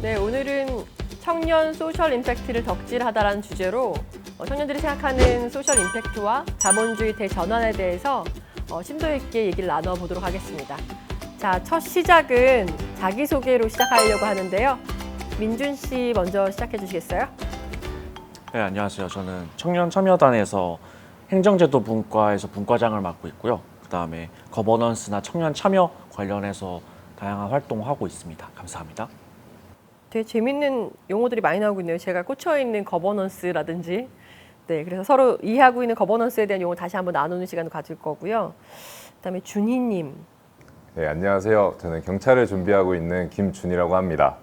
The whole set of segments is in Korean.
네, 오늘은 청년 소셜 임팩트를 덕질하다라는 주제로 청년들이 생각하는 소셜 임팩트와 자본주의 대전환에 대해서 심도 있게 얘기를 나눠보도록 하겠습니다. 자, 첫 시작은 자기소개로 시작하려고 하는데요. 민준 씨 먼저 시작해 주시겠어요? 네, 안녕하세요. 저는 청년참여단에서 행정제도 분과에서 분과장을 맡고 있고요. 그다음에 거버넌스나 청년 참여 관련해서 다양한 활동을 하고 있습니다. 감사합니다. 되게 재밌는 용어들이 많이 나오고 있네요. 제가 꽂혀있는 거버넌스라든지. 네, 그래서 서로 이해하고 있는 거버넌스에 대한 용어 다시 한번 나누는 시간을 가질 거고요. 그다음에 준희님. 네, 안녕하세요. 저는 경찰을 준비하고 있는 김준이라고 합니다.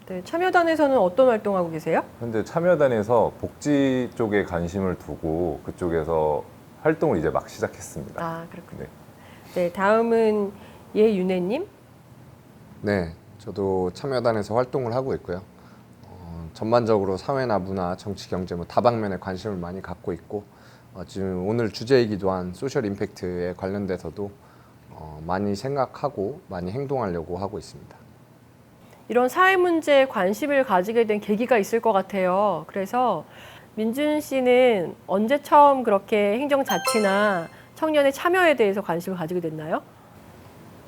네, 참여단에서는 어떤 활동하고 계세요? 현재 참여단에서 복지 쪽에 관심을 두고 그쪽에서 활동을 이제 막 시작했습니다. 아, 그렇군요. 네. 네, 다음은 예윤혜님. 네, 저도 참여단에서 활동을 하고 있고요. 전반적으로 사회나 문화, 정치, 경제 뭐 다방면에 관심을 많이 갖고 있고 지금 오늘 주제이기도 한 소셜 임팩트에 관련돼서도 많이 생각하고 많이 행동하려고 하고 있습니다. 이런 사회 문제에 관심을 가지게 된 계기가 있을 것 같아요. 그래서 민준 씨는 언제 처음 그렇게 행정자치나 청년의 참여에 대해서 관심을 가지게 됐나요?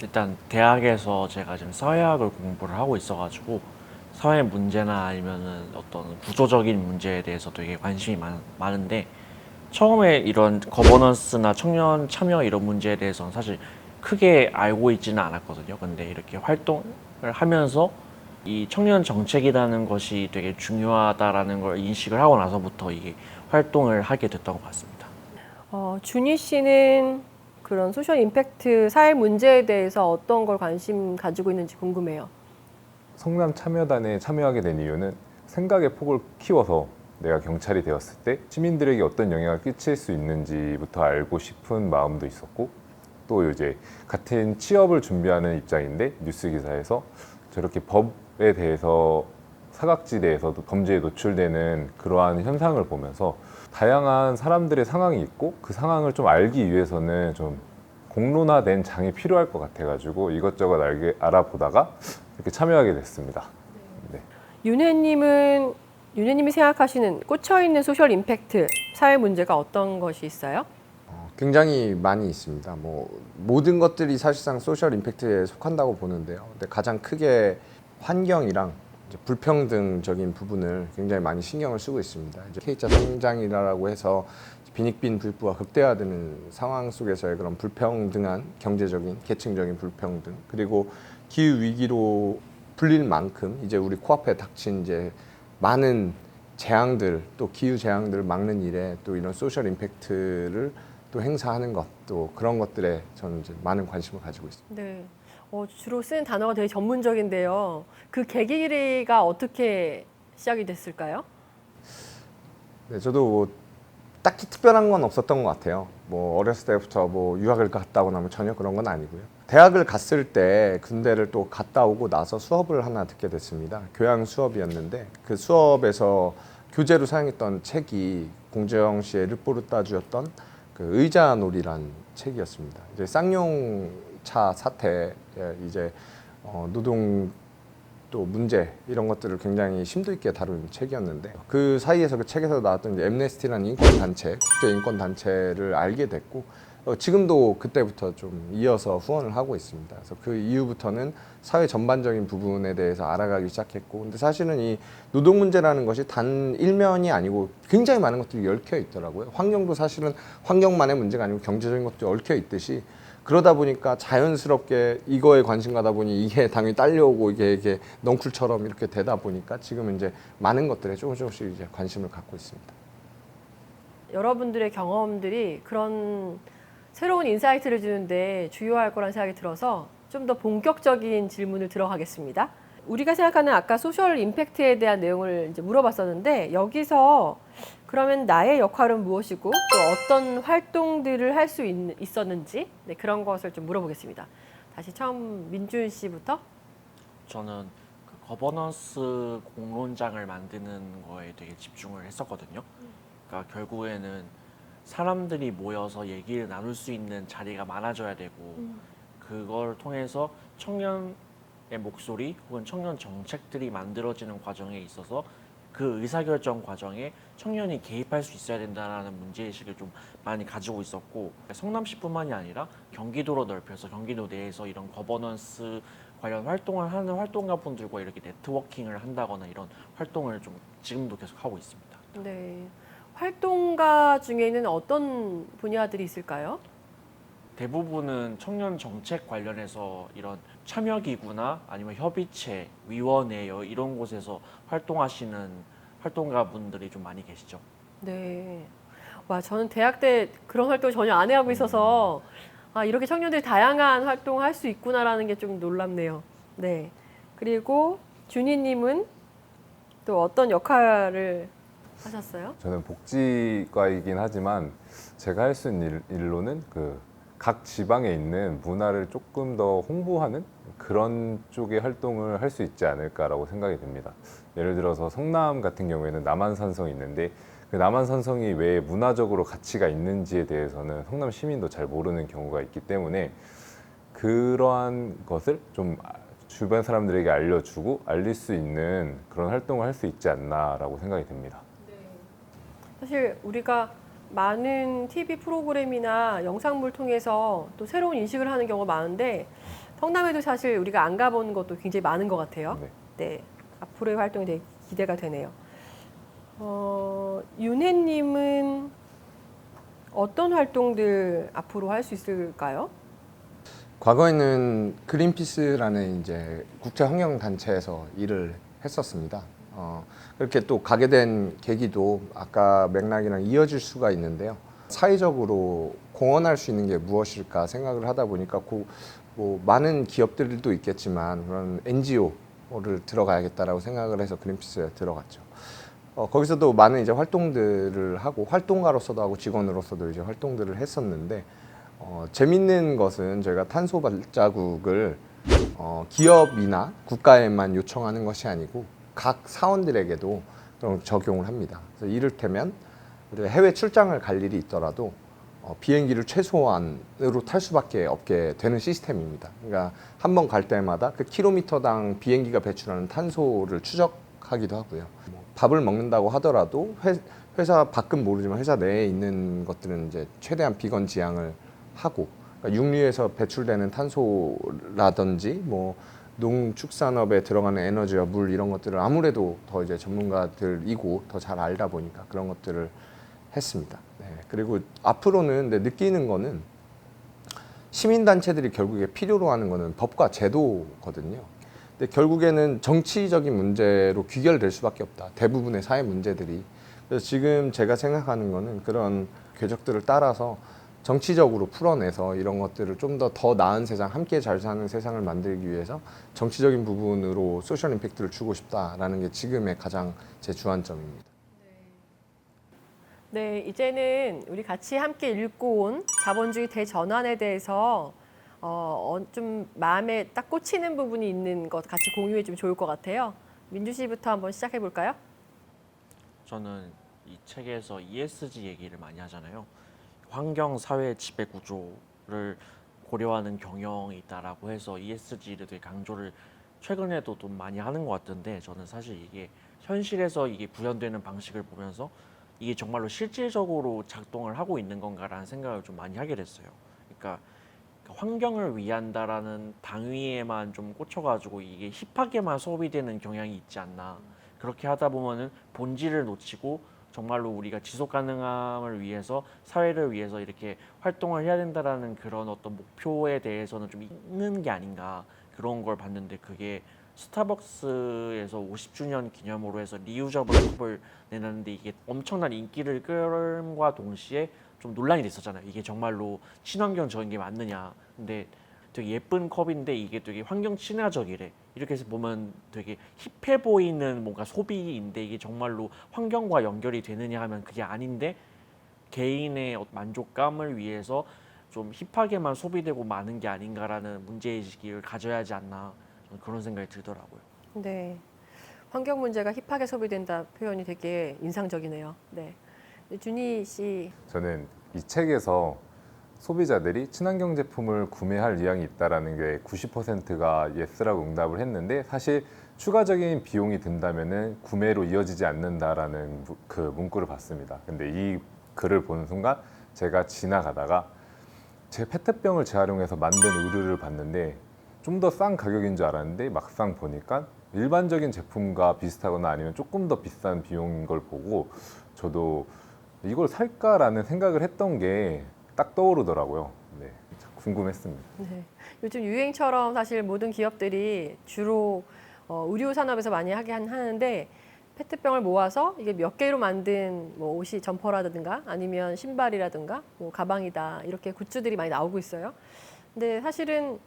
일단 대학에서 제가 지금 사회학을 공부를 하고 있어가지고 사회 문제나 아니면은 어떤 구조적인 문제에 대해서 되게 관심이 많은데 처음에 이런 거버넌스나 청년 참여 이런 문제에 대해서는 사실 크게 알고 있지는 않았거든요. 근데 이렇게 활동을 하면서 이 청년 정책이라는 것이 되게 중요하다라는 걸 인식을 하고 나서부터 이게 활동을 하게 됐던 것 같습니다. 준희 씨는 그런 소셜 임팩트 사회 문제에 대해서 어떤 걸 관심 가지고 있는지 궁금해요. 성남 참여단에 참여하게 된 이유는 생각의 폭을 키워서 내가 경찰이 되었을 때 시민들에게 어떤 영향을 끼칠 수 있는지부터 알고 싶은 마음도 있었고 또 이제 같은 취업을 준비하는 입장인데 뉴스 기사에서 저렇게 법에 대해서 사각지대에서도 범죄에 노출되는 그러한 현상을 보면서 다양한 사람들의 상황이 있고 그 상황을 좀 알기 위해서는 좀 공론화된 장이 필요할 것 같아가지고 이것저것 알아보다가 이렇게 참여하게 됐습니다. 네. 윤혜님이 생각하시는 꽂혀있는 소셜 임팩트 사회 문제가 어떤 것이 있어요? 굉장히 많이 있습니다. 뭐 모든 것들이 사실상 소셜 임팩트에 속한다고 보는데요. 근데 가장 크게 환경이랑 이제 불평등적인 부분을 굉장히 많이 신경을 쓰고 있습니다. 이제 K자 성장이라고 해서 빈익빈 불부가 극대화되는 상황 속에서의 그런 불평등한 경제적인, 계층적인 불평등 그리고 기후 위기로 불릴 만큼 이제 우리 코앞에 닥친 이제 많은 재앙들 또 기후 재앙들을 막는 일에 또 이런 소셜 임팩트를 또 행사하는 것 또 그런 것들에 저는 이제 많은 관심을 가지고 있습니다. 네. 주로 쓰는 단어가 되게 전문적인데요. 그 계기가 어떻게 시작이 됐을까요? 네, 저도 뭐 딱히 특별한 건 없었던 것 같아요. 뭐 어렸을 때부터 뭐 유학을 갔다 오고 나면 전혀 그런 건 아니고요. 대학을 갔을 때 군대를 또 갔다 오고 나서 수업을 하나 듣게 됐습니다. 교양 수업이었는데 그 수업에서 교재로 사용했던 책이 공재영 씨의 르포르타주였던 그 의자놀이란 책이었습니다. 이제 쌍용차 사태 이제 노동 또 문제 이런 것들을 굉장히 심도 있게 다룬 책이었는데 그 사이에서 그 책에서 나왔던 이제 엠네스티라는 인권 단체, 국제 인권 단체를 알게 됐고 지금도 그때부터 좀 이어서 후원을 하고 있습니다. 그래서 그 이후부터는 사회 전반적인 부분에 대해서 알아가기 시작했고, 근데 사실은 이 노동 문제라는 것이 단 일면이 아니고 굉장히 많은 것들이 얽혀 있더라고요. 환경도 사실은 환경만의 문제가 아니고 경제적인 것도 얽혀 있듯이 그러다 보니까 자연스럽게 이거에 관심 가다 보니 이게 당연히 딸려오고 이게 넝쿨처럼 이렇게 되다 보니까 지금 이제 많은 것들에 조금씩 이제 관심을 갖고 있습니다. 여러분들의 경험들이 그런 새로운 인사이트를 주는데 주요할 거란 생각이 들어서 좀 더 본격적인 질문을 들어가겠습니다. 우리가 생각하는 아까 소셜 임팩트에 대한 내용을 이제 물어봤었는데 여기서 그러면 나의 역할은 무엇이고 또 어떤 활동들을 할 수 있었는지 네, 그런 것을 좀 물어보겠습니다. 다시 처음 민준 씨부터. 저는 그 거버넌스 공론장을 만드는 거에 되게 집중을 했었거든요. 그러니까 결국에는 사람들이 모여서 얘기를 나눌 수 있는 자리가 많아져야 되고 그걸 통해서 청년 목소리 혹은 청년 정책들이 만들어지는 과정에 있어서 그 의사결정 과정에 청년이 개입할 수 있어야 된다는 문제의식을 좀 많이 가지고 있었고, 성남시뿐만이 아니라 경기도로 넓혀서 경기도 내에서 이런 거버넌스 관련 활동을 하는 활동가분들과 이렇게 네트워킹을 한다거나 이런 활동을 좀 지금도 계속 하고 있습니다. 네. 활동가 중에는 어떤 분야들이 있을까요? 대부분은 청년 정책 관련해서 이런 참여기구나 아니면 협의체, 위원회 이런 곳에서 활동하시는 활동가분들이 좀 많이 계시죠. 네. 와, 저는 대학 때 그런 활동 전혀 안 해하고 있어서 아, 이렇게 청년들이 다양한 활동을 할 수 있구나라는 게 좀 놀랍네요. 네. 그리고 준희님은 또 어떤 역할을 하셨어요? 저는 복지과이긴 하지만 제가 할 수 있는 일로는 그 각 지방에 있는 문화를 조금 더 홍보하는 그런 쪽의 활동을 할 수 있지 않을까라고 생각이 듭니다. 예를 들어서 성남 같은 경우에는 남한산성이 있는데 그 남한산성이 왜 문화적으로 가치가 있는지에 대해서는 성남 시민도 잘 모르는 경우가 있기 때문에 그러한 것을 좀 주변 사람들에게 알려주고 알릴 수 있는 그런 활동을 할 수 있지 않나라고 생각이 듭니다. 사실 우리가 많은 TV 프로그램이나 영상물 통해서 또 새로운 인식을 하는 경우가 많은데 성남에도 사실 우리가 안 가본 것도 굉장히 많은 것 같아요. 네. 네, 앞으로의 활동이 되게 기대가 되네요. 윤혜님은 어떤 활동들 앞으로 할 수 있을까요? 과거에는 그린피스라는 이제 국제 환경 단체에서 일을 했었습니다. 그렇게 또 가게 된 계기도 아까 맥락이랑 이어질 수가 있는데요. 사회적으로 공헌할 수 있는 게 무엇일까 생각을 하다 보니까 뭐 많은 기업들도 있겠지만 그런 NGO를 들어가야겠다라고 생각을 해서 그린피스에 들어갔죠. 거기서도 많은 이제 활동들을 하고 활동가로서도 하고 직원으로서도 이제 활동들을 했었는데 재밌는 것은 저희가 탄소 발자국을 기업이나 국가에만 요청하는 것이 아니고 각 사원들에게도 그런 적용을 합니다. 그래서 이를테면 우리가 해외 출장을 갈 일이 있더라도 비행기를 최소한으로 탈 수밖에 없게 되는 시스템입니다. 그러니까 한 번 갈 때마다 그 킬로미터당 비행기가 배출하는 탄소를 추적하기도 하고요. 밥을 먹는다고 하더라도 회사 밖은 모르지만 회사 내에 있는 것들은 이제 최대한 비건 지향을 하고, 그러니까 육류에서 배출되는 탄소라든지 뭐 농축산업에 들어가는 에너지와 물 이런 것들을 아무래도 더 이제 전문가들이고 더 잘 알다 보니까 그런 것들을 했습니다. 네. 그리고 앞으로는 느끼는 거는 시민단체들이 결국에 필요로 하는 거는 법과 제도거든요. 근데 결국에는 정치적인 문제로 귀결될 수밖에 없다. 대부분의 사회 문제들이. 그래서 지금 제가 생각하는 거는 그런 궤적들을 따라서 정치적으로 풀어내서 이런 것들을 좀 더 나은 세상, 함께 잘 사는 세상을 만들기 위해서 정치적인 부분으로 소셜 임팩트를 주고 싶다라는 게 지금의 가장 제 주안점입니다. 네, 이제는 우리 같이 함께 읽고 온 자본주의 대전환에 대해서 좀 마음에 딱 꽂히는 부분이 있는 것 같이 공유해 주면 좋을 것 같아요. 민주 씨부터 한번 시작해 볼까요? 저는 이 책에서 ESG 얘기를 많이 하잖아요. 환경 사회 지배 구조를 고려하는 경영이 있다라고 해서 ESG를 되게 강조를 최근에도 좀 많이 하는 것 같은데, 저는 사실 이게 현실에서 이게 구현되는 방식을 보면서 이게 정말로 실질적으로 작동을 하고 있는 건가라는 생각을 좀 많이 하게 됐어요. 그러니까 환경을 위한다라는 당위에만 좀 꽂혀가지고 이게 힙하게만 소비되는 경향이 있지 않나. 그렇게 하다 보면은 본질을 놓치고 정말로 우리가 지속 가능함을 위해서, 사회를 위해서 이렇게 활동을 해야 된다라는 그런 어떤 목표에 대해서는 좀 있는 게 아닌가, 그런 걸 봤는데, 그게 스타벅스에서 50주년 기념으로 해서 리유저블 컵을 내놨는데 이게 엄청난 인기를 끌과 동시에 좀 논란이 됐었잖아요. 이게 정말로 친환경적인 게 맞느냐. 근데 되게 예쁜 컵인데 이게 되게 환경 친화적이래. 이렇게 해서 보면 되게 힙해 보이는 뭔가 소비인데 이게 정말로 환경과 연결이 되느냐 하면 그게 아닌데, 개인의 만족감을 위해서 좀 힙하게만 소비되고 마는 게 아닌가라는 문제의식을 가져야 하지 않나, 저는 그런 생각이 들더라고요. 네, 환경 문제가 힙하게 소비된다 표현이 되게 인상적이네요. 네, 준희 씨. 저는 이 책에서 소비자들이 친환경 제품을 구매할 의향이 있다라는 게 90%가 예스라고 응답을 했는데 사실 추가적인 비용이 든다면은 구매로 이어지지 않는다라는 그 문구를 봤습니다. 근데 이 글을 보는 순간 제가 지나가다가 제 페트병을 재활용해서 만든 의류를 봤는데 좀 더 싼 가격인 줄 알았는데 막상 보니까 일반적인 제품과 비슷하거나 아니면 조금 더 비싼 비용인 걸 보고 저도 이걸 살까라는 생각을 했던 게 딱 떠오르더라고요. 네, 참 궁금했습니다. 네. 요즘 유행처럼 사실 모든 기업들이 주로 의류 산업에서 많이 하는데 페트병을 모아서 이게 몇 개로 만든 뭐 옷이 점퍼라든가 아니면 신발이라든가 뭐 가방이다 이렇게 굿즈들이 많이 나오고 있어요. 근데 사실은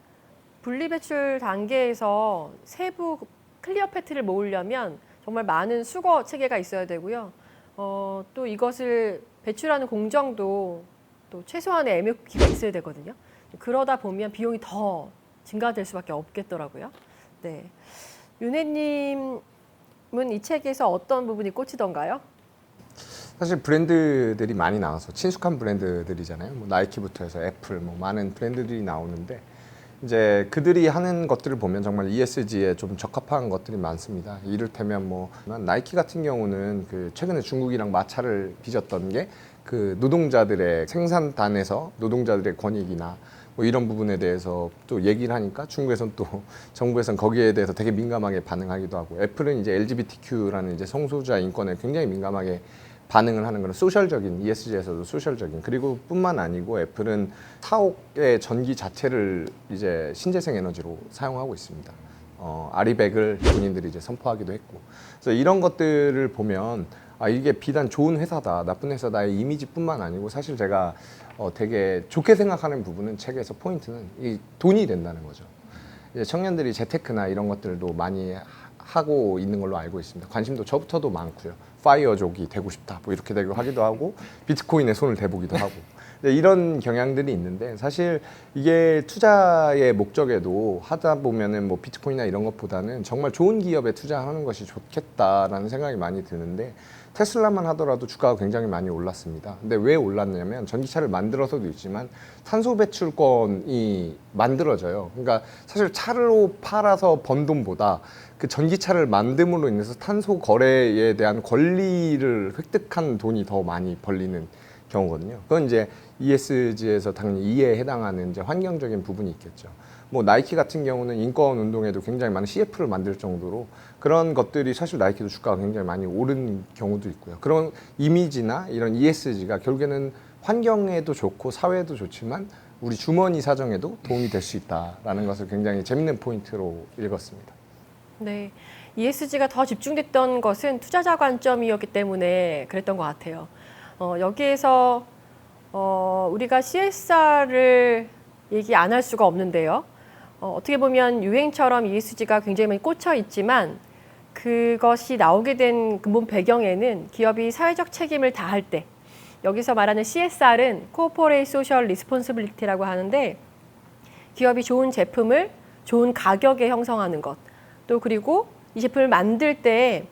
분리배출 단계에서 세부 클리어 페트를 모으려면 정말 많은 수거 체계가 있어야 되고요. 또 이것을 배출하는 공정도 또 최소한의 MFP가 있어야 되거든요. 그러다 보면 비용이 더 증가될 수밖에 없겠더라고요. 네, 윤혜님은 이 책에서 어떤 부분이 꽂히던가요? 사실 브랜드들이 많이 나와서 친숙한 브랜드들이잖아요. 뭐 나이키부터 해서 애플, 뭐 많은 브랜드들이 나오는데 이제 그들이 하는 것들을 보면 정말 ESG에 좀 적합한 것들이 많습니다. 이를테면 뭐 나이키 같은 경우는 그 최근에 중국이랑 마찰을 빚었던 게 그 노동자들의 생산단에서 노동자들의 권익이나 뭐 이런 부분에 대해서 또 얘기를 하니까 중국에선 또 정부에선 거기에 대해서 되게 민감하게 반응하기도 하고 애플은 이제 LGBTQ라는 이제 성소수자 인권에 굉장히 민감하게 반응을 하는 그런 소셜적인 ESG에서도 소셜적인 그리고 뿐만 아니고 애플은 4억의 전기 자체를 이제 신재생 에너지로 사용하고 있습니다. 아리백을 본인들이 이제 선포하기도 했고 그래서 이런 것들을 보면 이게 비단 좋은 회사다 나쁜 회사다의 이미지뿐만 아니고 사실 제가 되게 좋게 생각하는 부분은 책에서 포인트는 이 돈이 된다는 거죠. 이제 청년들이 재테크나 이런 것들도 많이 하고 있는 걸로 알고 있습니다. 관심도 저부터도 많고요. 파이어족이 되고 싶다 뭐 이렇게 되고 하기도 하고 비트코인에 손을 대보기도 하고 이런 경향들이 있는데 사실 이게 투자의 목적에도 하다 보면은 뭐 비트코인이나 이런 것보다는 정말 좋은 기업에 투자하는 것이 좋겠다라는 생각이 많이 드는데 테슬라만 하더라도 주가가 굉장히 많이 올랐습니다. 근데 왜 올랐냐면 전기차를 만들어서도 있지만 탄소 배출권이 만들어져요. 그러니까 사실 차로 팔아서 번 돈보다 그 전기차를 만듦으로 인해서 탄소 거래에 대한 권리를 획득한 돈이 더 많이 벌리는 경우거든요. 그건 이제 ESG에서 당연히 E에 해당하는 이제 환경적인 부분이 있겠죠. 뭐 나이키 같은 경우는 인권 운동에도 굉장히 많은 CF를 만들 정도로 그런 것들이 사실 나이키도 주가가 굉장히 많이 오른 경우도 있고요. 그런 이미지나 이런 ESG가 결국에는 환경에도 좋고 사회에도 좋지만 우리 주머니 사정에도 도움이 될 수 있다라는 것을 굉장히 재밌는 포인트로 읽었습니다. 네, ESG가 더 집중됐던 것은 투자자 관점이었기 때문에 그랬던 것 같아요. 여기에서 우리가 CSR을 얘기 안 할 수가 없는데요. 어떻게 보면 유행처럼 ESG가 굉장히 많이 꽂혀 있지만 그것이 나오게 된 근본 배경에는 기업이 사회적 책임을 다할 때 여기서 말하는 CSR은 Corporate Social Responsibility라고 하는데 기업이 좋은 제품을 좋은 가격에 형성하는 것 또 그리고 이 제품을 만들 때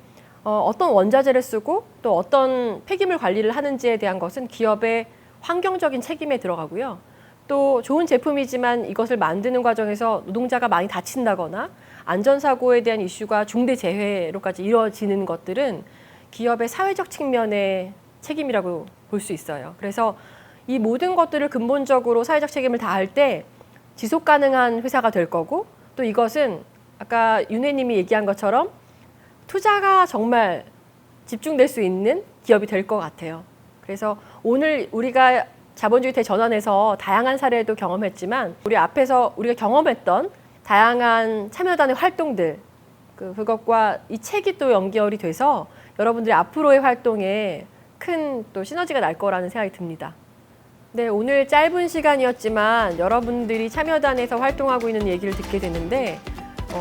어떤 원자재를 쓰고 또 어떤 폐기물 관리를 하는지에 대한 것은 기업의 환경적인 책임에 들어가고요. 또 좋은 제품이지만 이것을 만드는 과정에서 노동자가 많이 다친다거나 안전사고에 대한 이슈가 중대 재해로까지 이루어지는 것들은 기업의 사회적 측면의 책임이라고 볼 수 있어요. 그래서 이 모든 것들을 근본적으로 사회적 책임을 다할 때 지속 가능한 회사가 될 거고 또 이것은 아까 윤혜님이 얘기한 것처럼 투자가 정말 집중될 수 있는 기업이 될 것 같아요. 그래서 오늘 우리가 자본주의 대전환에서 다양한 사례도 경험했지만 우리 앞에서 우리가 경험했던 다양한 참여단의 활동들 그것과 이 책이 또 연결이 돼서 여러분들이 앞으로의 활동에 큰 또 시너지가 날 거라는 생각이 듭니다. 네, 오늘 짧은 시간이었지만 여러분들이 참여단에서 활동하고 있는 얘기를 듣게 됐는데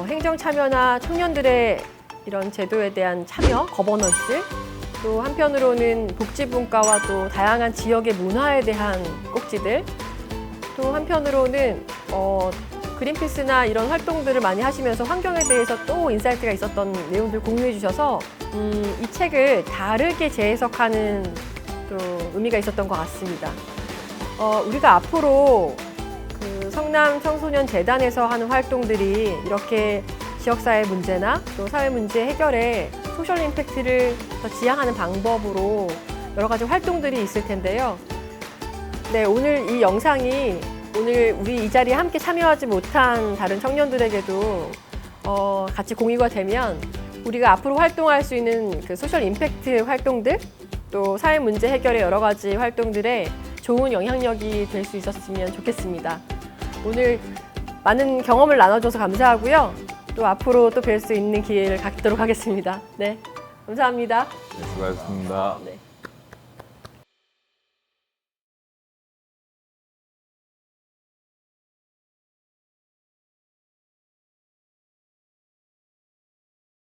행정 참여나 청년들의 이런 제도에 대한 참여, 거버넌스 또 한편으로는 복지 분과와 또 다양한 지역의 문화에 대한 꼭지들 또 한편으로는 그린피스나 이런 활동들을 많이 하시면서 환경에 대해서 또 인사이트가 있었던 내용들 공유해 주셔서 이 책을 다르게 재해석하는 또 의미가 있었던 것 같습니다. 우리가 앞으로 그 성남 청소년 재단에서 하는 활동들이 이렇게 지역사회 문제나 또 사회 문제 해결에 소셜 임팩트를 더 지향하는 방법으로 여러 가지 활동들이 있을 텐데요. 네, 오늘 이 영상이 오늘 우리 이 자리에 함께 참여하지 못한 다른 청년들에게도 같이 공유가 되면 우리가 앞으로 활동할 수 있는 그 소셜 임팩트 활동들 또 사회 문제 해결의 여러 가지 활동들에 좋은 영향력이 될 수 있었으면 좋겠습니다. 오늘 많은 경험을 나눠줘서 감사하고요. 또 앞으로 또 뵐 수 있는 기회를 갖도록 하겠습니다. 네, 감사합니다. 네, 수고하셨습니다. 네.